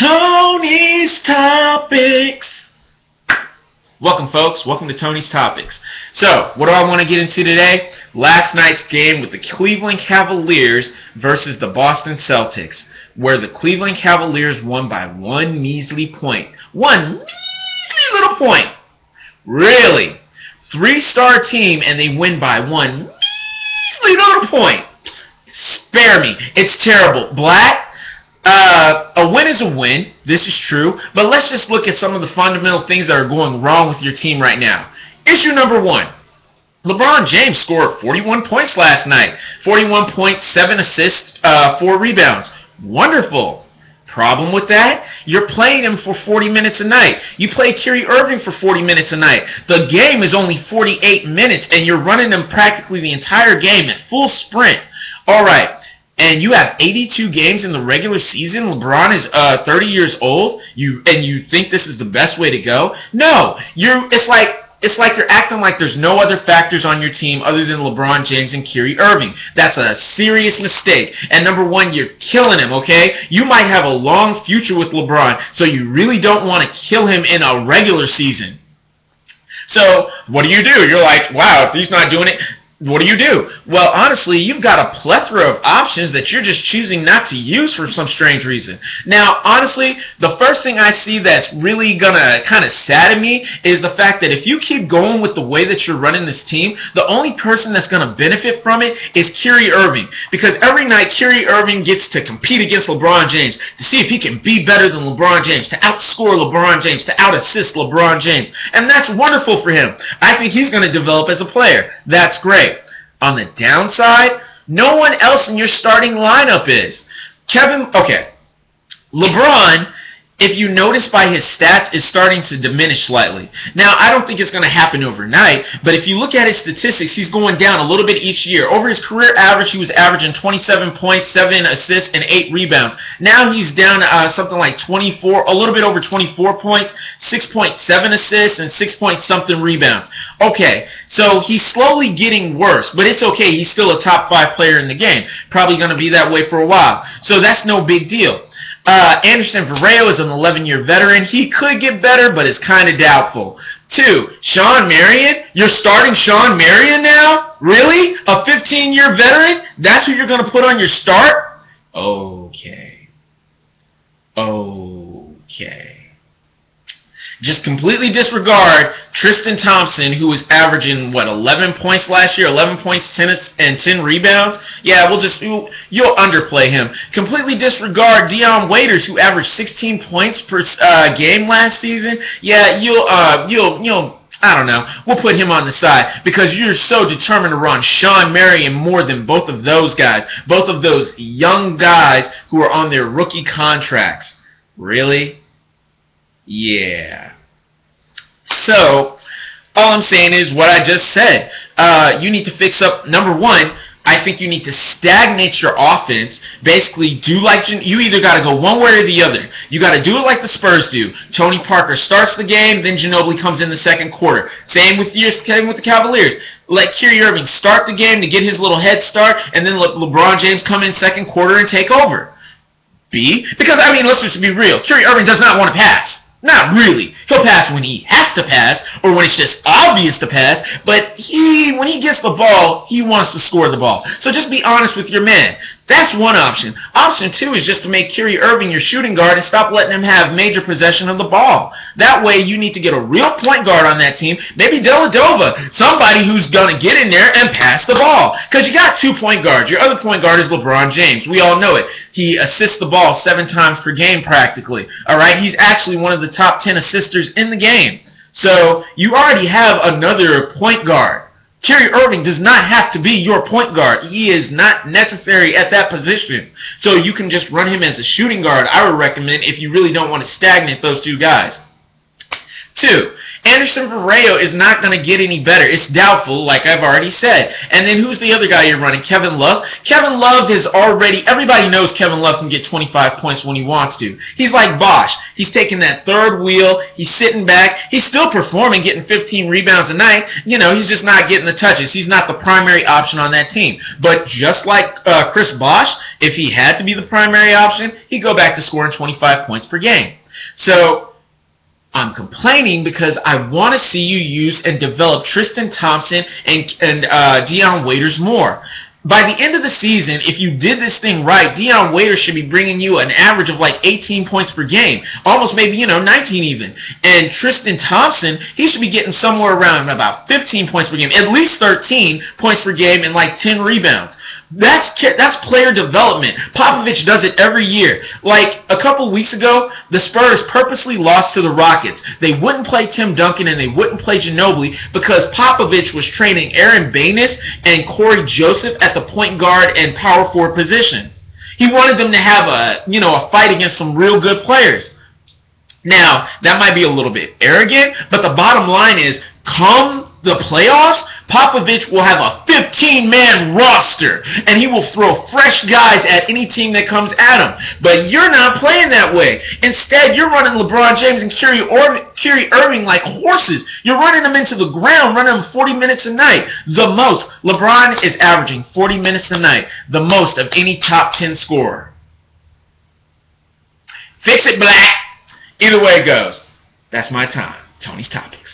Tony's Topics. Welcome, folks. Welcome to Tony's Topics. So, what do I want to get into today? Last night's game with the Cleveland Cavaliers versus the Boston Celtics, where the Cleveland Cavaliers won by one measly point. One measly little point. Really? 3-star team, and they win by one measly little point. Spare me. It's terrible. Blatt? A win is a win. This is true. But let's just look at some of the fundamental things that are going wrong with your team right now. Issue number one. LeBron James scored 41 points last night. 41 points, 7 assists, 4 rebounds. Wonderful. Problem with that? You're playing him for 40 minutes a night. You play Kyrie Irving for 40 minutes a night. The game is only 48 minutes, and you're running them practically the entire game at full sprint. All right. And you have 82 games in the regular season. LeBron is 30 years old. You think this is the best way to go? No, it's like you're acting like there's no other factors on your team other than LeBron James and Kyrie Irving. That's a serious mistake. And number one, you're killing him. Okay, you might have a long future with LeBron, so you really don't want to kill him in a regular season. So what do? You're like, wow, if he's not doing it. What do? Well, honestly, you've got a plethora of options that you're just choosing not to use for some strange reason. Now, honestly, the first thing I see that's really going to kind of sadden me is the fact that if you keep going with the way that you're running this team, the only person that's going to benefit from it is Kyrie Irving. Because every night, Kyrie Irving gets to compete against LeBron James to see if he can be better than LeBron James, to outscore LeBron James, to out-assist LeBron James. And that's wonderful for him. I think he's going to develop as a player. That's great. On the downside, no one else in your starting lineup is. LeBron, if you notice by his stats, is starting to diminish slightly. Now, I don't think it's going to happen overnight, but if you look at his statistics, he's going down a little bit each year. Over his career average, he was averaging 27 points, 7 assists, and 8 rebounds. Now he's down to something like 24, a little bit over 24 points, 6.7 assists, and 6-point-something rebounds. Okay, so he's slowly getting worse, but it's okay. He's still a top 5 player in the game. Probably going to be that way for a while. So that's no big deal. Anderson Varejao is an 11-year veteran. He could get better, but it's kind of doubtful. 2, Shawn Marion? You're starting Shawn Marion now? Really? A 15-year veteran? That's who you're going to put on your start? Okay. Just completely disregard Tristan Thompson, who was averaging, 11 points last year, 11 points, 10 and 10 rebounds. Yeah, you'll underplay him. Completely disregard Dion Waiters, who averaged 16 points per game last season. Yeah, I don't know. We'll put him on the side because you're so determined to run Shawn Marion more than both of those guys, both of those young guys who are on their rookie contracts. Really? Yeah. So, all I'm saying is what I just said. You need to fix up, number one, I think you need to stagnate your offense. Basically, you either got to go one way or the other. You got to do it like the Spurs do. Tony Parker starts the game, then Ginobili comes in the second quarter. Same with the Cavaliers. Let Kyrie Irving start the game to get his little head start, and then let LeBron James come in second quarter and take over. Because, let's just be real. Kyrie Irving does not want to pass. Not really. He'll pass when he has to pass or when it's just obvious to pass, but when he gets the ball, he wants to score the ball. So just be honest with your man. That's one option. Option 2 is just to make Kyrie Irving your shooting guard and stop letting him have major possession of the ball. That way you need to get a real point guard on that team, maybe Dellavedova, somebody who's going to get in there and pass the ball. Because you got 2 point guards. Your other point guard is LeBron James. We all know it. He assists the ball 7 times per game practically. All right, he's actually one of the top 10 assisters in the game. So you already have another point guard. Kyrie Irving does not have to be your point guard. He is not necessary at that position. So you can just run him as a shooting guard, I would recommend, if you really don't want to stagnate those 2 guys. 2, Anderson Varejao is not going to get any better. It's doubtful, like I've already said. And then who's the other guy you're running? Kevin Love? Kevin Love everybody knows Kevin Love can get 25 points when he wants to. He's like Bosch. He's taking that third wheel. He's sitting back. He's still performing, getting 15 rebounds a night. He's just not getting the touches. He's not the primary option on that team. But just like Chris Bosch, If he had to be the primary option, he'd go back to scoring 25 points per game. So I'm complaining because I want to see you use and develop Tristan Thompson and Dion Waiters more. By the end of the season, if you did this thing right, Dion Waiters should be bringing you an average of like 18 points per game. Almost maybe, 19 even. And Tristan Thompson, he should be getting somewhere around about 15 points per game, at least 13 points per game and like 10 rebounds. That's player development. Popovich does it every year. Like a couple weeks ago, the Spurs purposely lost to the Rockets. They wouldn't play Tim Duncan and they wouldn't play Ginobili because Popovich was training Aaron Baines and Corey Joseph at the point guard and power forward positions. He wanted them to have a fight against some real good players. Now, that might be a little bit arrogant, but the bottom line is, come the playoffs, Popovich will have a 15-man roster, and he will throw fresh guys at any team that comes at him. But you're not playing that way. Instead, you're running LeBron James and Kyrie Irving like horses. You're running them into the ground, running them 40 minutes a night. The most. LeBron is averaging 40 minutes a night, the most of any top 10 scorer. Fix it, Blatt. Either way it goes, that's my time. Tony's Topics.